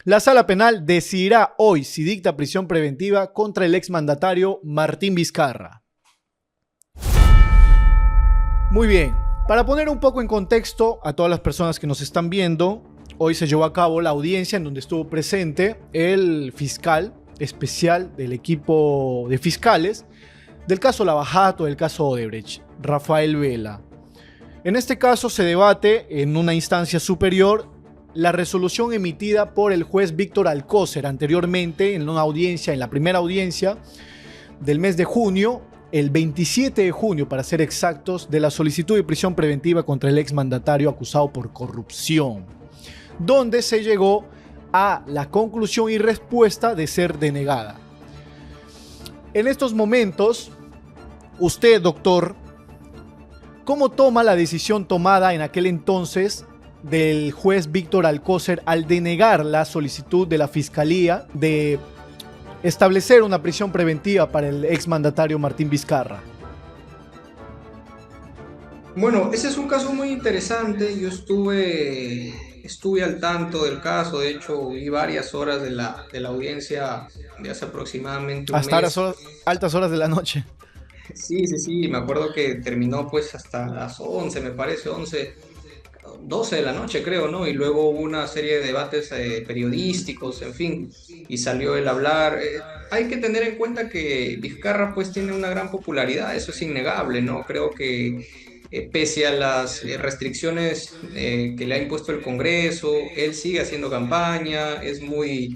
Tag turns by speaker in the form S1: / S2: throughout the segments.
S1: La Sala Penal decidirá hoy si dicta prisión preventiva contra el exmandatario Martín Vizcarra. Muy bien, para poner un poco en contexto a todas las personas que nos están viendo, hoy se llevó a cabo la audiencia en donde estuvo presente el fiscal especial del equipo de fiscales del caso Lava Jato, del caso Odebrecht, Rafael Vela. En este caso se debate en una instancia superior la resolución emitida por el juez Víctor Alcócer anteriormente en una audiencia, en la primera audiencia del mes de junio, el 27 de junio para ser exactos, de la solicitud de prisión preventiva contra el exmandatario acusado por corrupción, donde se llegó a la conclusión y respuesta de ser denegada. En estos momentos, usted, doctor, ¿cómo toma la decisión tomada en aquel entonces del juez Víctor Alcócer al denegar la solicitud de la Fiscalía de establecer una prisión preventiva para el exmandatario Martín Vizcarra?
S2: Bueno, ese es un caso muy interesante. Yo estuve al tanto del caso. De hecho, vi varias horas de la audiencia de hace aproximadamente un
S1: Hasta ahora
S2: mes.
S1: son altas horas de la noche.
S2: Sí, sí, sí, me acuerdo que terminó pues hasta las 11, me parece, 11, 12 de la noche creo, ¿no? Y luego hubo una serie de debates periodísticos, en fin, y salió el hablar. Hay que tener en cuenta que Vizcarra pues tiene una gran popularidad, eso es innegable, ¿no? Creo que pese a las restricciones que le ha impuesto el Congreso, él sigue haciendo campaña, es muy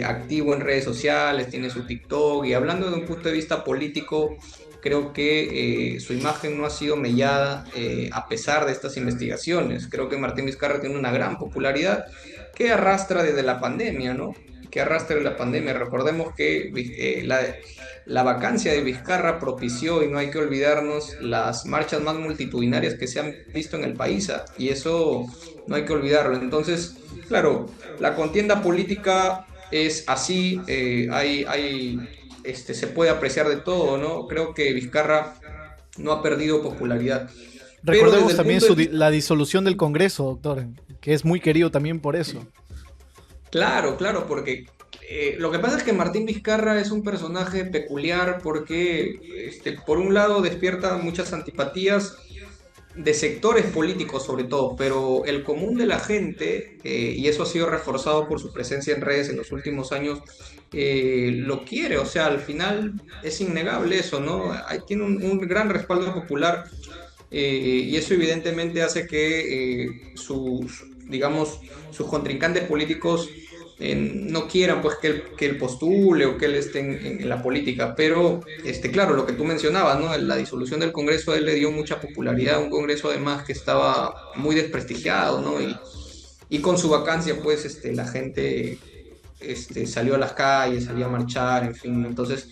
S2: activo en redes sociales, tiene su TikTok, y hablando de un punto de vista político, creo que su imagen no ha sido mellada a pesar de estas investigaciones. Creo que Martín Vizcarra tiene una gran popularidad que arrastra desde la pandemia, ¿no? Que arrastra de la pandemia. Recordemos que la vacancia de Vizcarra propició, y no hay que olvidarnos, las marchas más multitudinarias que se han visto en el país, y eso no hay que olvidarlo. Entonces, claro, la contienda política es así, se puede apreciar de todo, ¿no? Creo que Vizcarra no ha perdido popularidad. Pero desde
S1: Recordemos
S2: el
S1: también
S2: punto de
S1: la disolución del Congreso, doctor, que es muy querido también por eso.
S2: Claro, claro, porque lo que pasa es que Martín Vizcarra es un personaje peculiar porque, por un lado, despierta muchas antipatías de sectores políticos sobre todo, pero el común de la gente, y eso ha sido reforzado por su presencia en redes en los últimos años, lo quiere. O sea, al final es innegable eso, ¿no? Ahí tiene un gran respaldo popular, y eso evidentemente hace que digamos, sus contrincantes políticos no quieran pues que él postule o que él esté en la política. Pero claro, lo que tú mencionabas, ¿no? La disolución del Congreso a él le dio mucha popularidad, un Congreso además que estaba muy desprestigiado, ¿no? Y con su vacancia pues la gente salió a las calles, salió a marchar, en fin. Entonces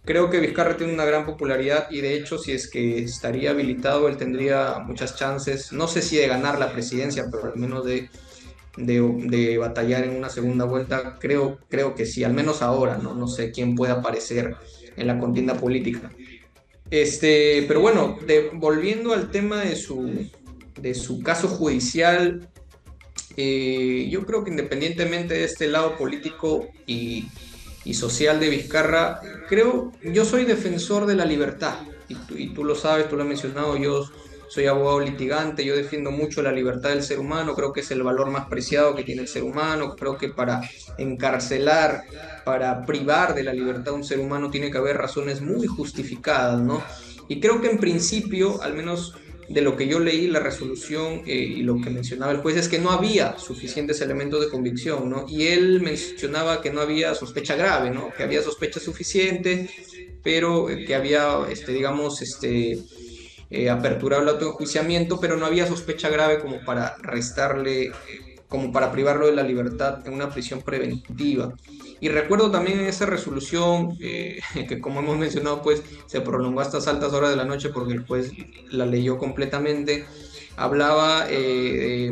S2: creo que Vizcarra tiene una gran popularidad, y de hecho si es que estaría habilitado él tendría muchas chances, no sé si de ganar la presidencia, pero al menos de batallar en una segunda vuelta. Creo que sí, al menos ahora, ¿no? No sé quién puede aparecer en la contienda política. Pero bueno, volviendo al tema de su caso judicial, yo creo que independientemente de este lado político y social de Vizcarra, yo soy defensor de la libertad, y tú lo sabes, tú lo has mencionado. Yo soy abogado litigante, yo defiendo mucho la libertad del ser humano, creo que es el valor más preciado que tiene el ser humano. Creo que para encarcelar, para privar de la libertad a un ser humano, tiene que haber razones muy justificadas, ¿no? Y creo que en principio, al menos de lo que yo leí, la resolución, y lo que mencionaba el juez, es que no había suficientes elementos de convicción, ¿no? Y él mencionaba que no había sospecha grave, ¿no? Que había sospecha suficiente, pero que había, digamos, aperturado el autoenjuiciamiento, pero no había sospecha grave como para restarle, como para privarlo de la libertad en una prisión preventiva. Y recuerdo también en esa resolución, que como hemos mencionado, pues se prolongó hasta altas horas de la noche porque el juez la leyó completamente. Hablaba,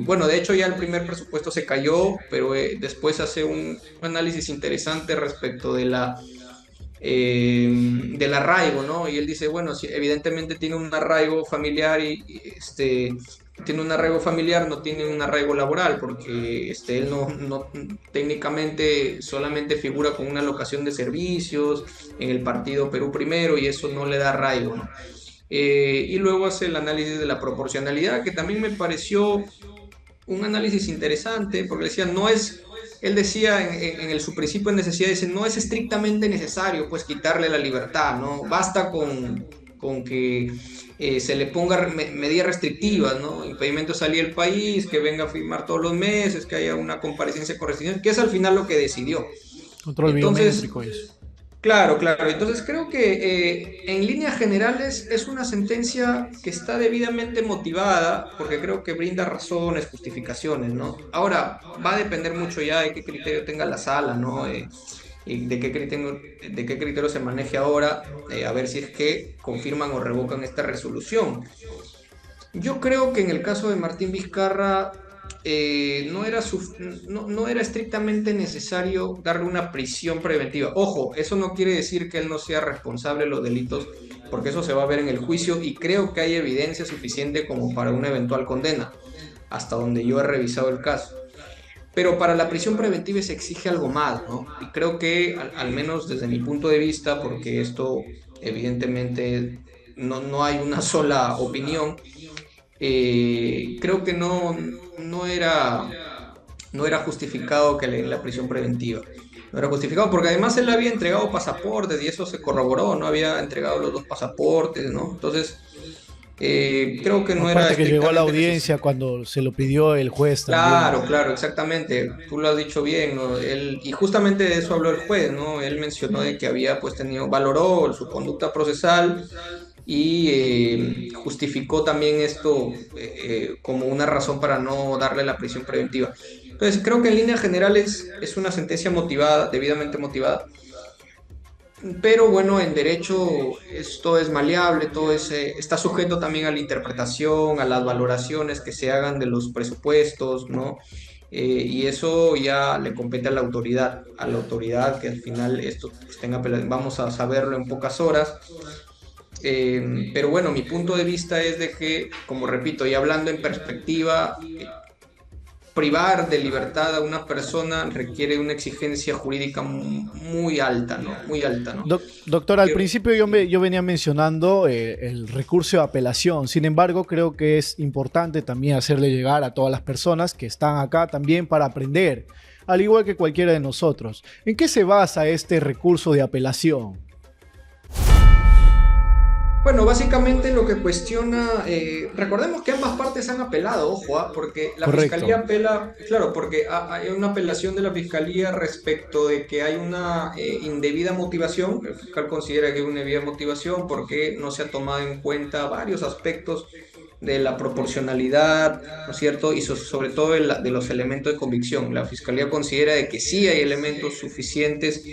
S2: bueno, de hecho ya el primer presupuesto se cayó, pero después hace un análisis interesante respecto del arraigo, ¿no? Y él dice, bueno, sí, evidentemente tiene un arraigo familiar, tiene un arraigo familiar, no tiene un arraigo laboral, porque él técnicamente solamente figura con una locación de servicios en el partido Perú Primero y eso no le da arraigo, ¿no? Y luego hace el análisis de la proporcionalidad, que también me pareció un análisis interesante, porque decía, no es, él decía su principio de necesidad, dice, no es estrictamente necesario pues quitarle la libertad, ¿no? Basta con que se le ponga medidas restrictivas, ¿no? Impedimento de salir del país, que venga a firmar todos los meses, que haya una comparecencia correspondiente, que es al final lo que decidió.
S1: Control
S2: Entonces,
S1: biométrico y eso.
S2: claro, claro. Entonces creo que en líneas generales es una sentencia que está debidamente motivada, porque creo que brinda razones, justificaciones, ¿no? Ahora, va a depender mucho ya de qué criterio tenga la sala, ¿no? Y de qué criterio se maneje ahora, a ver si es que confirman o revocan esta resolución. Yo creo que en el caso de Martín Vizcarra no era estrictamente necesario darle una prisión preventiva. Ojo, eso no quiere decir que él no sea responsable de los delitos, porque eso se va a ver en el juicio y creo que hay evidencia suficiente como para una eventual condena, hasta donde yo he revisado el caso. Pero para la prisión preventiva se exige algo más, ¿no? Y creo que, al menos desde mi punto de vista, porque esto evidentemente no hay una sola opinión, creo que no era justificado que la prisión preventiva. No era justificado porque además él había entregado pasaportes y eso se corroboró, no había entregado los dos pasaportes, ¿no? Entonces, creo que no era
S1: Aparte que llegó a la
S2: estrictamente
S1: audiencia
S2: necesario.
S1: cuando se lo pidió el juez también.
S2: Claro, claro, exactamente. Tú lo has dicho bien, ¿no? Y justamente de eso habló el juez, ¿no? Él mencionó de que había pues valoró su conducta procesal y justificó también esto como una razón para no darle la prisión preventiva. Entonces, creo que en líneas generales es una sentencia motivada, debidamente motivada, pero bueno, en derecho esto es maleable, está sujeto también a la interpretación, a las valoraciones que se hagan de los presupuestos, ¿no? Y eso ya le compete a la autoridad que al final esto vamos a saberlo en pocas horas. Pero bueno, mi punto de vista es de que, como repito, y hablando en perspectiva, privar de libertad a una persona requiere una exigencia jurídica muy alta, ¿no? Muy alta, ¿no?
S1: Doctor, al principio yo venía mencionando el recurso de apelación. Sin embargo, creo que es importante también hacerle llegar a todas las personas que están acá también para aprender, al igual que cualquiera de nosotros. ¿En qué se basa este recurso de apelación?
S2: Bueno, básicamente lo que cuestiona, recordemos que ambas partes han apelado, ojo, porque la
S1: Correcto.
S2: fiscalía apela, claro, porque hay una apelación de la fiscalía respecto de que hay una indebida motivación, el fiscal considera que hay una indebida motivación porque no se ha tomado en cuenta varios aspectos de la proporcionalidad, ¿no es cierto? Y sobre todo de los elementos de convicción. La fiscalía considera de que sí hay elementos suficientes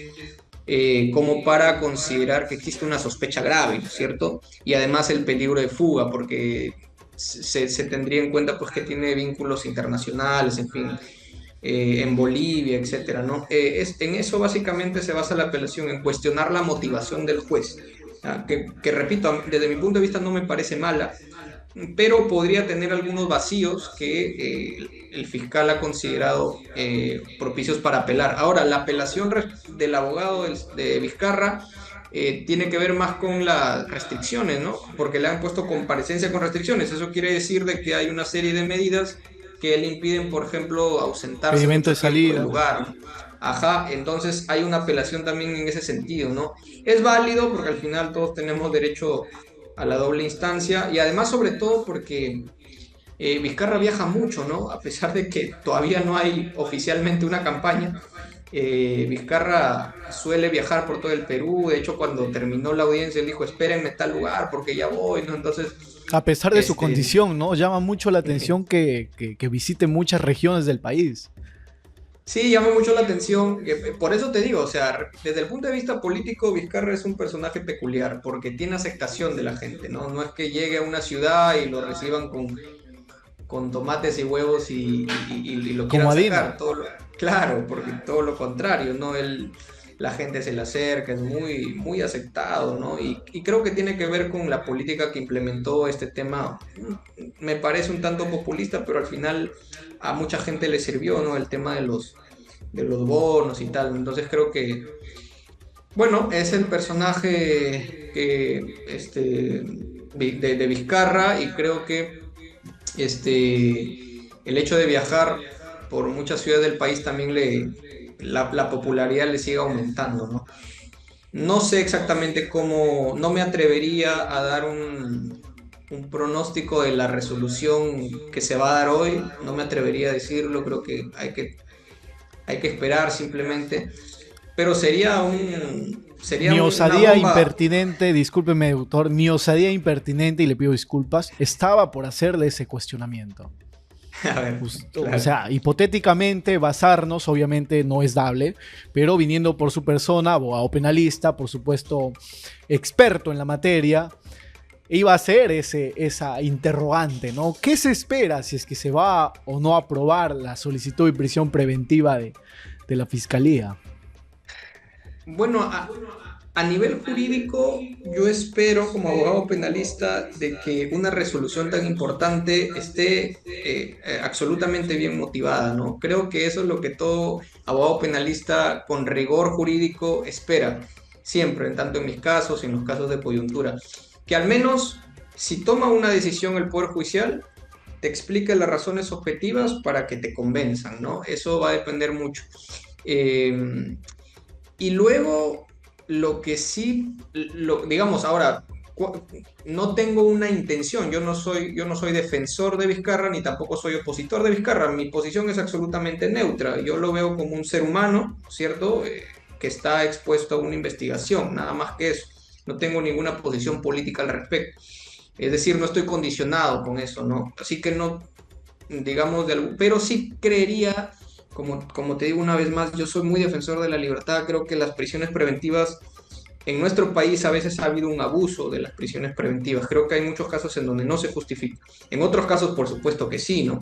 S2: como para considerar que existe una sospecha grave, ¿no es cierto? Y además el peligro de fuga, porque se tendría en cuenta pues que tiene vínculos internacionales, en fin, en Bolivia, etcétera, ¿no? En eso básicamente se basa la apelación, en cuestionar la motivación del juez, ¿ya? Que repito, desde mi punto de vista no me parece mala, pero podría tener algunos vacíos que el fiscal ha considerado propicios para apelar. Ahora, la apelación del abogado de Vizcarra tiene que ver más con las restricciones, ¿no? Porque le han puesto comparecencia con restricciones. Eso quiere decir de que hay una serie de medidas que le impiden, por ejemplo, ausentarse
S1: Impedimento
S2: mucho
S1: de
S2: tiempo del
S1: salida.
S2: lugar, ¿no? Ajá, entonces hay una apelación también en ese sentido, ¿no? Es válido porque al final todos tenemos derecho a la doble instancia y además sobre todo porque Vizcarra viaja mucho, ¿no? A pesar de que todavía no hay oficialmente una campaña, Vizcarra suele viajar por todo el Perú. De hecho, cuando terminó la audiencia, él dijo, espérenme en tal lugar porque ya voy, ¿no? Entonces,
S1: A pesar de su
S2: este,
S1: condición, ¿no? Llama mucho la atención que visite muchas regiones del país.
S2: sí, llama mucho la atención. Por eso te digo, o sea, desde el punto de vista político, Vizcarra es un personaje peculiar porque tiene aceptación de la gente, ¿no? No es que llegue a una ciudad y lo reciban con tomates y huevos y lo quieran
S1: Como Adina.
S2: sacar. Claro, porque todo lo contrario, ¿no? Él la gente se le acerca, es muy, muy aceptado, ¿no? Y creo que tiene que ver con la política que implementó este tema. Me parece un tanto populista, pero al final a mucha gente le sirvió, ¿no? El tema de los bonos y tal. Entonces creo que, bueno, es el personaje de Vizcarra, y creo que el hecho de viajar por muchas ciudades del país también la popularidad le sigue aumentando, ¿no? No sé exactamente cómo, no me atrevería a dar un pronóstico de la resolución que se va a dar hoy, no me atrevería a decirlo, creo que hay que esperar simplemente, pero sería
S1: Mi
S2: una
S1: osadía
S2: bomba.
S1: impertinente, discúlpeme, doctor, mi osadía impertinente, y le pido disculpas, estaba por hacerle ese cuestionamiento.
S2: A ver,
S1: O
S2: claro.
S1: sea, hipotéticamente basarnos, obviamente no es dable, pero viniendo por su persona, abogado penalista, por supuesto, experto en la materia, iba a ser esa interrogante, ¿no? ¿Qué se espera si es que se va o no a aprobar la solicitud de prisión preventiva de la fiscalía?
S2: Bueno, a nivel jurídico, yo espero como abogado penalista de que una resolución tan importante esté absolutamente bien motivada, ¿no? Creo que eso es lo que todo abogado penalista con rigor jurídico espera, siempre, tanto en mis casos y en los casos de coyuntura, que al menos si toma una decisión el Poder Judicial, te explique las razones objetivas para que te convenzan, ¿no? Eso va a depender mucho. Eh, y luego, lo que sí, digamos, ahora, no tengo una intención, yo no soy defensor de Vizcarra ni tampoco soy opositor de Vizcarra, mi posición es absolutamente neutra, yo lo veo como un ser humano, ¿cierto? Que está expuesto a una investigación, nada más que eso, no tengo ninguna posición política al respecto, es decir, no estoy condicionado con eso, ¿no? Así que no, digamos, pero sí creería, como te digo una vez más, yo soy muy defensor de la libertad, creo que las prisiones preventivas, en nuestro país a veces ha habido un abuso de las prisiones preventivas, creo que hay muchos casos en donde no se justifica, en otros casos por supuesto que sí, ¿no?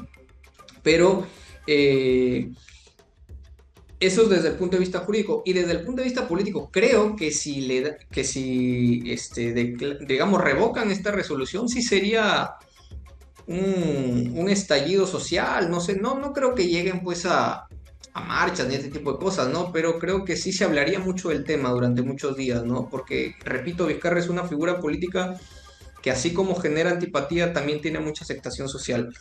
S2: Pero eh, eso es desde el punto de vista jurídico, y desde el punto de vista político creo que si digamos, revocan esta resolución, sí sería un estallido social, no sé, no creo que lleguen pues a marchas ni este tipo de cosas, ¿no? Pero creo que sí se hablaría mucho del tema durante muchos días, ¿no? Porque, repito, Vizcarra es una figura política que, así como genera antipatía, también tiene mucha aceptación social.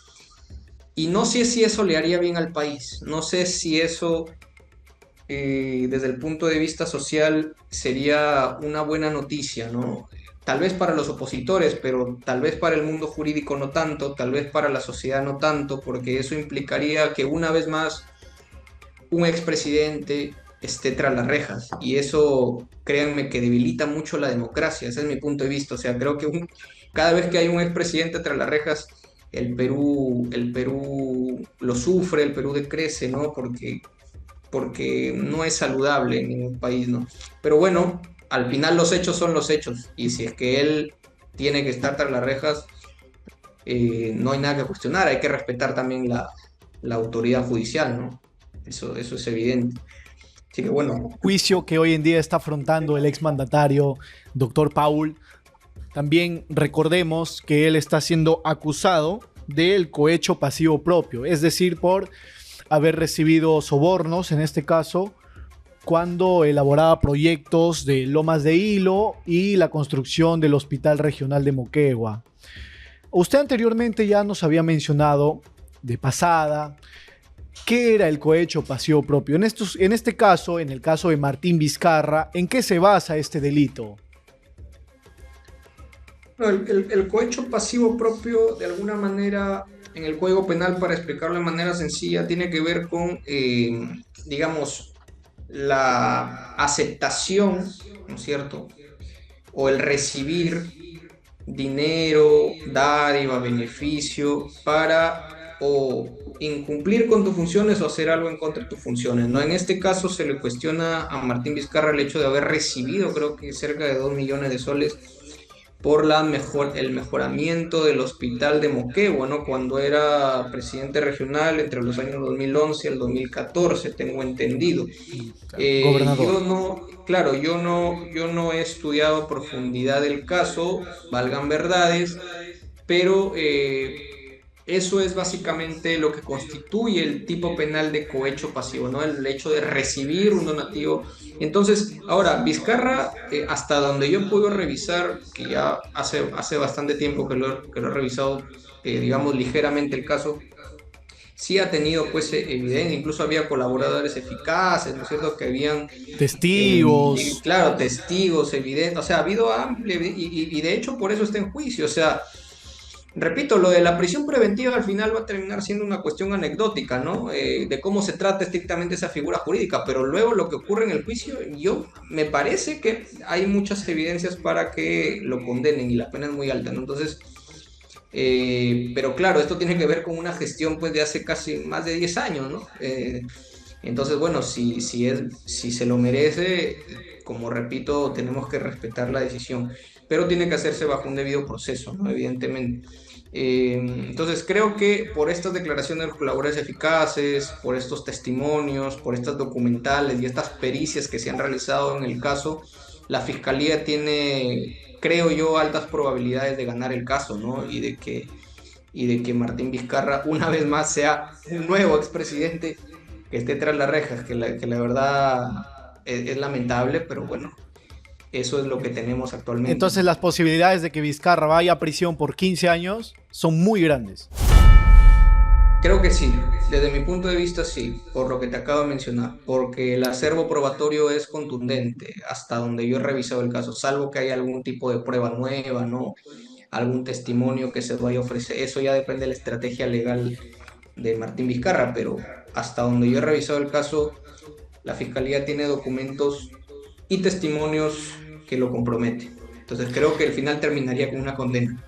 S2: Y no sé si eso le haría bien al país, no sé si eso, desde el punto de vista social, sería una buena noticia, ¿no? Tal vez para los opositores, pero tal vez para el mundo jurídico no tanto, tal vez para la sociedad no tanto, porque eso implicaría que una vez más un expresidente esté tras las rejas, y eso, créanme, que debilita mucho la democracia, ese es mi punto de vista, o sea, creo que cada vez que hay un expresidente tras las rejas, el Perú lo sufre, el Perú decrece, ¿no? Porque no es saludable en ningún país, ¿no? Pero bueno, al final los hechos son los hechos, y si es que él tiene que estar tras las rejas, no hay nada que cuestionar, hay que respetar también la autoridad judicial, ¿no? Eso es evidente. Así que bueno,
S1: Juicio que hoy en día está afrontando el exmandatario doctor Paul. También recordemos que él está siendo acusado del cohecho pasivo propio, es decir, por haber recibido sobornos, en este caso, cuando elaboraba proyectos de Lomas de Hilo y la construcción del Hospital Regional de Moquegua. Usted anteriormente ya nos había mencionado de pasada qué era el cohecho pasivo propio. En este caso, en el caso de Martín Vizcarra, ¿en qué se basa este delito?
S2: no, el cohecho pasivo propio, de alguna manera, en el Código Penal, para explicarlo de manera sencilla, tiene que ver con, digamos, la aceptación, ¿no es cierto? O el recibir dinero, dádiva, beneficio, para o incumplir con tus funciones o hacer algo en contra de tus funciones, ¿no? En este caso se le cuestiona a Martín Vizcarra el hecho de haber recibido, creo que cerca de 2 millones de soles por el mejoramiento del hospital de Moquegua, ¿no? Cuando era presidente regional entre los años 2011 y el 2014, tengo entendido.
S1: Claro, gobernador.
S2: Yo no, claro, yo no he estudiado a profundidad el caso, valgan verdades, pero eso es básicamente lo que constituye el tipo penal de cohecho pasivo, ¿no? El hecho de recibir un donativo. Entonces, ahora, Vizcarra, hasta donde yo puedo revisar, que ya hace bastante tiempo que lo he revisado, digamos, ligeramente el caso, sí ha tenido pues evidencia, incluso había colaboradores eficaces, ¿no es cierto?, que habían,
S1: Testigos.
S2: claro, testigos evidentes, o sea, ha habido amplia, y de hecho por eso está en juicio, o sea, repito, lo de la prisión preventiva al final va a terminar siendo una cuestión anecdótica, ¿no? De cómo se trata estrictamente esa figura jurídica, pero luego lo que ocurre en el juicio, me parece que hay muchas evidencias para que lo condenen y la pena es muy alta, ¿no? Entonces, pero claro, esto tiene que ver con una gestión pues de hace casi más de 10 años, ¿no? Entonces, bueno, si se lo merece, como repito, tenemos que respetar la decisión, pero tiene que hacerse bajo un debido proceso, ¿no? Evidentemente. Entonces creo que por estas declaraciones de los colaboradores eficaces, por estos testimonios, por estas documentales y estas pericias que se han realizado en el caso, la fiscalía tiene, creo yo, altas probabilidades de ganar el caso, ¿no? Y de que Martín Vizcarra una vez más sea un nuevo expresidente que esté tras las rejas, que la verdad es lamentable, pero bueno, eso es lo que tenemos actualmente,
S1: Entonces
S2: ¿no?
S1: las posibilidades de que Vizcarra vaya a prisión por 15 años son muy grandes.
S2: Creo que sí, desde mi punto de vista sí, por lo que te acabo de mencionar, porque el acervo probatorio es contundente hasta donde yo he revisado el caso, salvo que haya algún tipo de prueba nueva, ¿no? Algún testimonio que se vaya a ofrecer, eso ya depende de la estrategia legal de Martín Vizcarra, pero hasta donde yo he revisado el caso, la fiscalía tiene documentos y testimonios que lo comprometen. Entonces creo que el final terminaría con una condena.